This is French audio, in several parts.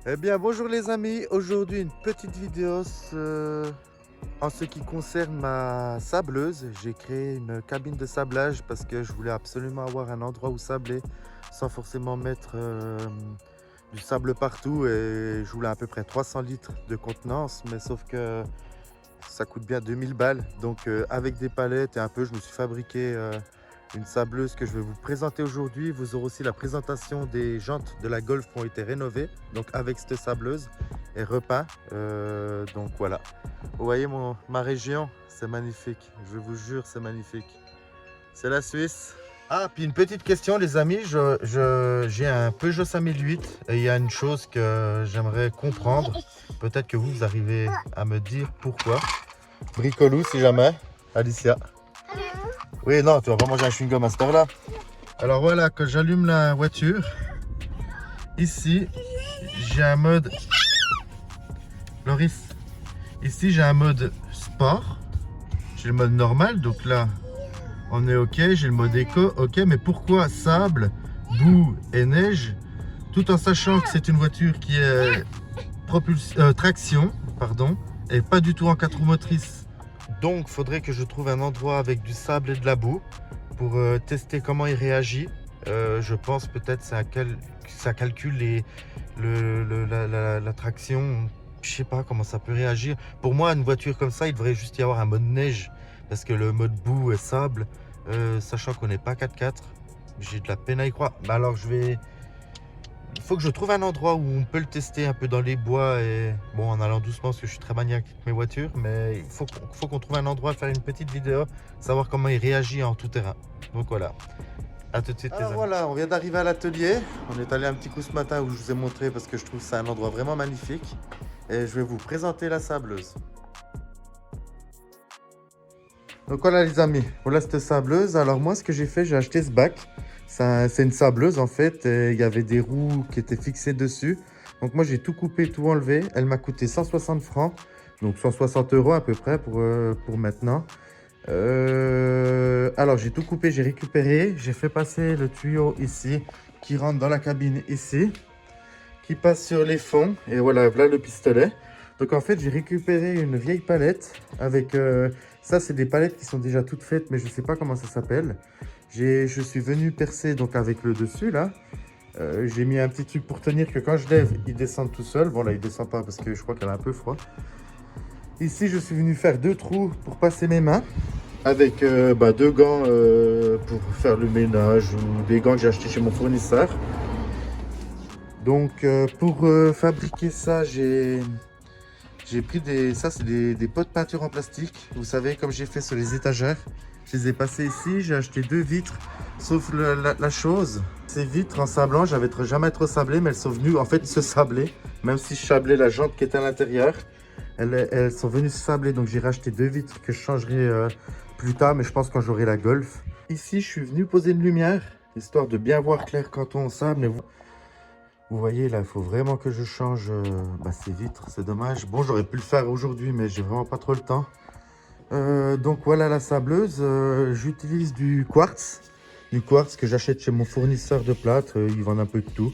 Eh bien, bonjour les amis. Aujourd'hui, une petite vidéo en ce qui concerne ma sableuse. J'ai créé une cabine de sablage parce que je voulais absolument avoir un endroit où sabler sans forcément mettre du sable partout. Et je voulais à peu près 300 litres de contenance, mais sauf que ça coûte bien 2000 balles. Donc, avec des palettes et un peu, je me suis fabriqué une sableuse que je vais vous présenter aujourd'hui. Vous aurez aussi la présentation des jantes de la Golf qui ont été rénovées, donc avec cette sableuse et repeint. Donc voilà, vous voyez ma région, c'est magnifique, je vous jure, c'est magnifique. C'est la Suisse. Ah, puis une petite question les amis, j'ai un Peugeot 5008 et il y a une chose que j'aimerais comprendre. Peut-être que vous arrivez à me dire pourquoi. Bricolou si jamais. Alicia. Oui, non, tu vas pas manger un chewing-gum à cette heure-là. Alors voilà, quand j'allume la voiture, ici, j'ai un mode... Loris, ici j'ai un mode sport. J'ai le mode normal, donc là, on est OK. J'ai le mode éco, OK. Mais pourquoi sable, boue et neige, tout en sachant que c'est une voiture qui est traction, pardon, et pas du tout en 4 roues motrices. Donc, faudrait que je trouve un endroit avec du sable et de la boue pour tester comment il réagit. Je pense peut-être ça calcule la traction. Je sais pas comment ça peut réagir. Pour moi, une voiture comme ça, il devrait juste y avoir un mode neige. Parce que le mode boue et sable, sachant qu'on n'est pas 4x4, j'ai de la peine à y croire. Mais alors, il faut que je trouve un endroit où on peut le tester un peu dans les bois et bon, en allant doucement parce que je suis très maniaque avec mes voitures, mais il faut qu'on trouve un endroit, faire une petite vidéo, savoir comment il réagit en tout terrain. Donc voilà, à tout de suite les amis. Voilà, on vient d'arriver à l'atelier. On est allé un petit coup ce matin où je vous ai montré parce que je trouve que c'est un endroit vraiment magnifique. Et je vais vous présenter la sableuse. Donc voilà les amis, voilà cette sableuse. Alors moi ce que j'ai fait, j'ai acheté ce bac. C'est une sableuse en fait, et il y avait des roues qui étaient fixées dessus. Donc moi j'ai tout coupé, tout enlevé. Elle m'a coûté 160 francs, donc 160 € à peu près pour maintenant. Alors j'ai tout coupé, j'ai récupéré. J'ai fait passer le tuyau ici, qui rentre dans la cabine ici, qui passe sur les fonds. Et voilà, voilà le pistolet. Donc en fait j'ai récupéré une vieille palette avec... ça c'est des palettes qui sont déjà toutes faites, mais je ne sais pas comment ça s'appelle. Je suis venu percer donc avec le dessus là. J'ai mis un petit truc pour tenir que quand je lève, il descend tout seul. Bon là, il descend pas parce que je crois qu'elle a un peu froid. Ici, je suis venu faire 2 trous pour passer mes mains avec 2 gants pour faire le ménage ou des gants que j'ai achetés chez mon fournisseur. Donc pour fabriquer ça, j'ai pris ça c'est des pots de peinture en plastique. Vous savez, comme j'ai fait sur les étagères. Je les ai passés ici, j'ai acheté 2 vitres. Sauf la chose, ces vitres en sablant, j'avais jamais trop sablé, mais elles sont venues en fait se sabler. Même si je sablais la jante qui était à l'intérieur, elles sont venues se sabler. Donc j'ai racheté 2 vitres que je changerai plus tard, mais je pense quand j'aurai la Golf. Ici, je suis venu poser une lumière, histoire de bien voir clair quand on sable. Et vous voyez là, il faut vraiment que je change ces vitres, c'est dommage. Bon, j'aurais pu le faire aujourd'hui, mais j'ai vraiment pas trop le temps. Donc voilà la sableuse. J'utilise du quartz que j'achète chez mon fournisseur de plâtre. Ils vendent un peu de tout.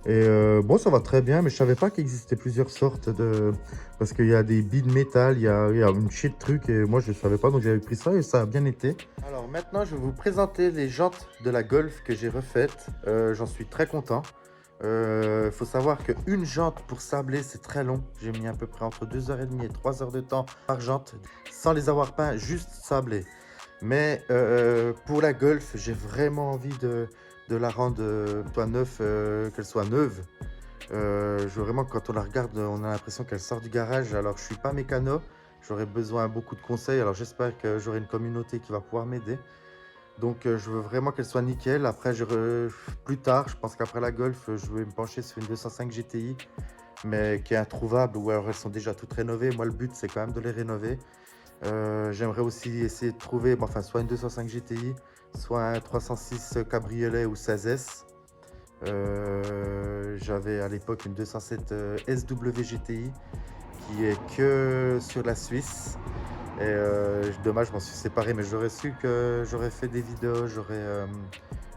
Et bon, ça va très bien, mais je savais pas qu'il existait plusieurs sortes de... Parce qu'il y a des billes de métal, il y a une shit de trucs, et moi je ne savais pas, donc j'avais pris ça et ça a bien été. Alors maintenant, je vais vous présenter les jantes de la Golf que j'ai refaites. J'en suis très content. Faut savoir qu'une jante pour sabler, c'est très long. J'ai mis à peu près entre 2h30 et 3 heures de temps par jante, sans les avoir peints, juste sablé. Mais pour la Golf, j'ai vraiment envie de la rendre qu'elle soit neuve. Je veux vraiment que quand on la regarde, on a l'impression qu'elle sort du garage. Alors je suis pas mécano, j'aurais besoin de beaucoup de conseils. Alors j'espère que j'aurai une communauté qui va pouvoir m'aider. Donc je veux vraiment qu'elle soit nickel. Après, plus tard, je pense qu'après la Golf, je vais me pencher sur une 205 GTI, mais qui est introuvable, ou alors elles sont déjà toutes rénovées. Moi, le but, c'est quand même de les rénover. J'aimerais aussi essayer de trouver soit une 205 GTI, soit un 306 cabriolet ou 16S. J'avais à l'époque une 207 SW GTI qui est que sur la Suisse. Et dommage, je m'en suis séparé, mais j'aurais su que j'aurais fait des vidéos,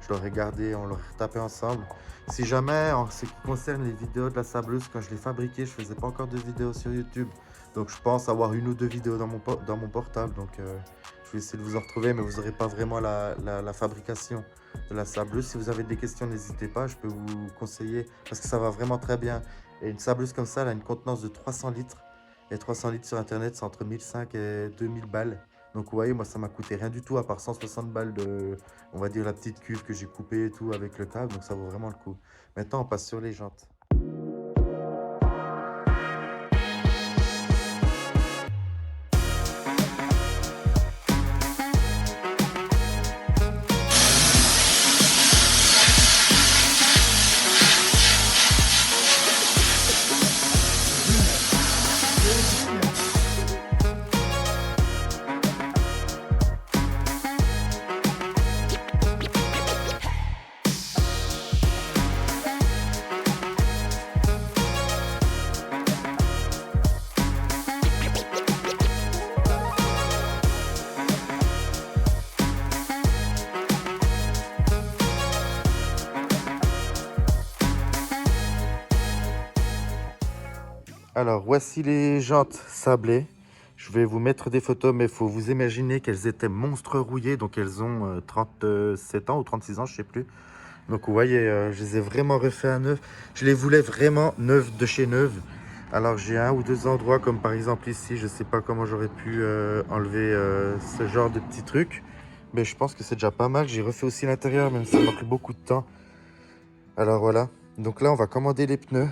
Je l'aurais gardé, on l'aurait retapé ensemble. Si jamais, en ce qui concerne les vidéos de la sableuse, quand je l'ai fabriquée, je faisais pas encore de vidéos sur YouTube. Donc je pense avoir une ou deux vidéos dans mon portable. Donc je vais essayer de vous en retrouver, mais vous n'aurez pas vraiment la fabrication de la sableuse. Si vous avez des questions, n'hésitez pas, je peux vous conseiller parce que ça va vraiment très bien. Et une sableuse comme ça, elle a une contenance de 300 litres. Et 300 litres sur Internet, c'est entre 1500 et 2000 balles. Donc vous voyez, moi ça m'a coûté rien du tout à part 160 balles de, on va dire, la petite cuve que j'ai coupée et tout avec le câble. Donc ça vaut vraiment le coup. Maintenant, on passe sur les jantes. Alors, voici les jantes sablées. Je vais vous mettre des photos, mais il faut vous imaginer qu'elles étaient monstres rouillées. Donc, elles ont 37 ans ou 36 ans, je ne sais plus. Donc, vous voyez, je les ai vraiment refait à neuf. Je les voulais vraiment neuves de chez neuves. Alors, j'ai un ou deux endroits, comme par exemple ici. Je ne sais pas comment j'aurais pu enlever ce genre de petits trucs. Mais je pense que c'est déjà pas mal. J'ai refait aussi l'intérieur, même si ça m'a pris beaucoup de temps. Alors, voilà. Donc là, on va commander les pneus.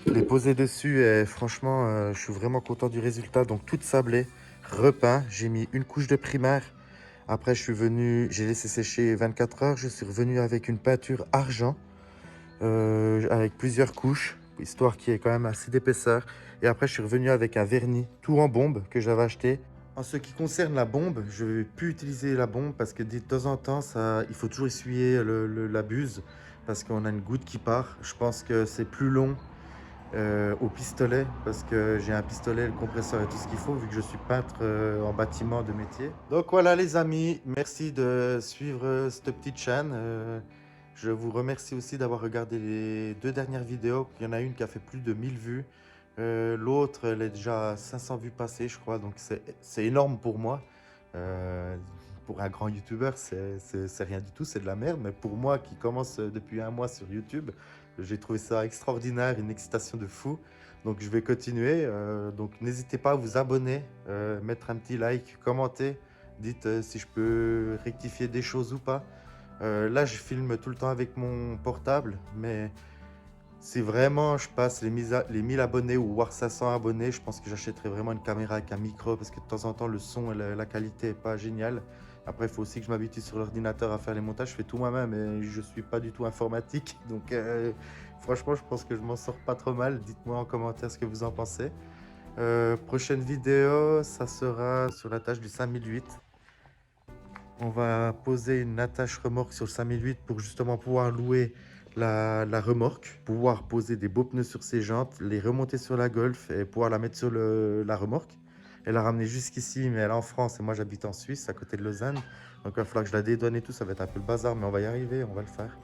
Les poser dessus et franchement je suis vraiment content du résultat. Donc tout sablé, repeint, j'ai mis une couche de primaire. Après je suis venu, j'ai laissé sécher 24 heures. Je suis revenu avec une peinture argent avec plusieurs couches, histoire qu'il y ait quand même assez d'épaisseur. Et après je suis revenu avec un vernis tout en bombe que j'avais acheté. En ce qui concerne la bombe, je ne vais plus utiliser la bombe parce que de temps en temps il faut toujours essuyer la buse parce qu'on a une goutte qui part. Je pense que c'est plus long au pistolet parce que j'ai un pistolet, le compresseur et tout ce qu'il faut vu que je suis peintre en bâtiment de métier. Donc voilà les amis, merci de suivre cette petite chaîne. Je vous remercie aussi d'avoir regardé les deux dernières vidéos. Il y en a une qui a fait plus de 1000 vues. L'autre, elle est déjà à 500 vues passées, je crois. Donc c'est énorme pour moi. Pour un grand youtubeur, c'est rien du tout, c'est de la merde. Mais pour moi qui commence depuis un mois sur YouTube, j'ai trouvé ça extraordinaire, une excitation de fou. Donc je vais continuer. Donc n'hésitez pas à vous abonner, mettre un petit like, commenter. Dites si je peux rectifier des choses ou pas. Là, je filme tout le temps avec mon portable, mais si vraiment je passe les 1000 abonnés ou voire 500 abonnés, je pense que j'achèterai vraiment une caméra avec un micro parce que de temps en temps, le son et la qualité n'est pas géniale. Après, il faut aussi que je m'habitue sur l'ordinateur à faire les montages. Je fais tout moi-même et je ne suis pas du tout informatique. Donc, franchement, je pense que je m'en sors pas trop mal. Dites-moi en commentaire ce que vous en pensez. Prochaine vidéo, ça sera sur l'attache du 5008. On va poser une attache remorque sur le 5008 pour justement pouvoir louer la remorque, pouvoir poser des beaux pneus sur ses jantes, les remonter sur la Golf et pouvoir la mettre sur la remorque et la ramener jusqu'ici. Mais elle est en France et moi j'habite en Suisse à côté de Lausanne, donc il va falloir que je la dédouane et tout. Ça va être un peu le bazar, mais on va y arriver, on va le faire.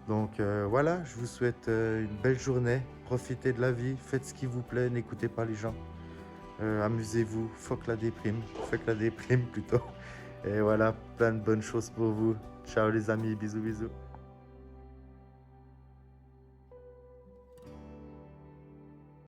Donc voilà, je vous souhaite une belle journée, profitez de la vie, faites ce qui vous plaît, n'écoutez pas les gens, amusez-vous, fuck la déprime plutôt. Et voilà, plein de bonnes choses pour vous. Ciao les amis, bisous bisous.